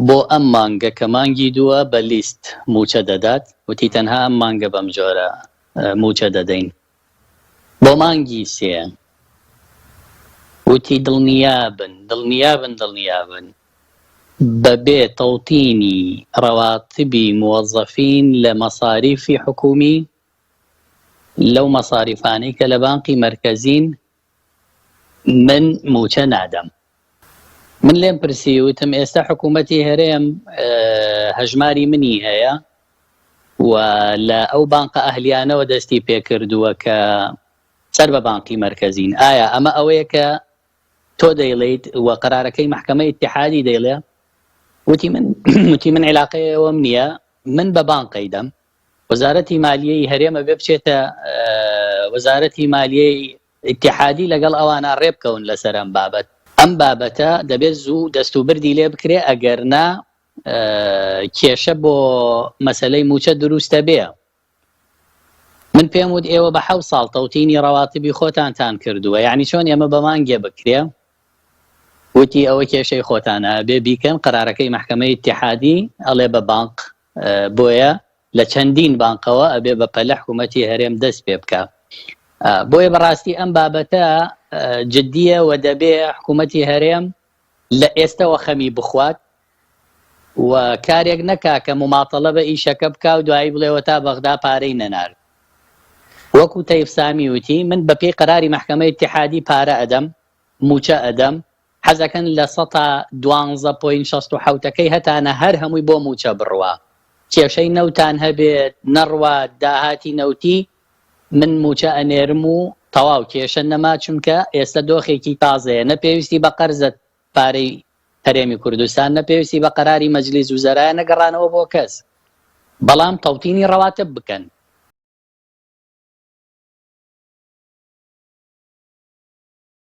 بۆ ئەم مانگە کە مانگی دووە بە لیست موچە دەدات وتی تەنها ئەم مانگە بەم جۆرە موچە دەدەین. بۆ مانگی سێ وتی دڵنیابن بەبێ تەوتینی ڕەواتبی موەزەفین لە مەصاریفی حکومی لەو مەصاریفانەی کە لە بانقی مەرکەزین من موچە نادەم. من لێم پرسی وتم ئێستا حکوومەتی هەرێم هەژماری منی هەیە و لە ئەو بانقە ئەهلیانەوە دەستی پێکردووە کە سەر بە بانقی مەرکەزین، ئایا ئەمە ئەوەیە کە تۆ دەیڵێیت و قەرارەکەی محکەمەی ئیتیحادی دەیڵێ؟ وتی من علاقەیەوەم نییە، من بە بانقی دەم. وەزارەتی مالیەی هەرێمە بێ بچێتە وەزارەتی مالیەی ئیتیحادی لەگەڵ ئەوانە ڕێبکەون لەسەر ئەم بابەت. ئەم بابەتە دەبێت زوو دەستوبردی لێ بکرێ، ئەگەر نا کێشە بۆ مەسەلەی موچە دروستە بێ. من پێم وت ئێوە بە 7 ساڵ تەوتینی ڕەواتبی خۆتانتان کردووە، یعنی چۆن ئێمە بە مانگێ بکرێ؟ وتی ئەوە کێشەی خۆتانە، بێ بیکەن قەرارەکەی محکەمەی ئیتیحادی ئەڵێ بە بانق، بۆیە لە چەندین بانقەوە ئەبێ بە پەلە حکوومەتی هەرێم دەست پێ بکە. بۆیە بەڕاستی ئەم بابەتە جددیە و دەبێ حکوومەتی هەرێم لە ئێستەوە خەمی بخوات و کارێک نەکا کە مماتەڵە بە ئیشەکە بکە و دوایی بڵێەوە تا بەغدا پارەی نەنار. وەکو تەیب سامی وتی من بە پێی قەراری محکەمەی ئیتیحادی پارە ئەدەم، موچە ئەدەم، حەزەکەن لە 12.67% هەتانە هەر هەمووی بۆ موچە بڕوە. کێشەی نەوتان هەبێت نەڕوا داهاتی نەوتی من موچە ئەنێرم و تەواو کێشە نەما، چونکە ئێستا دۆخێکی تازەیە، نەپێویستی بە قەرزت پارەی هەرێمی کوردستان، نەپێویستی بە قەراری مەجلیس وزەرایە نەگەڕانەوە بۆ کەس، بەڵام تەوتینی ڕەواتب بکەن.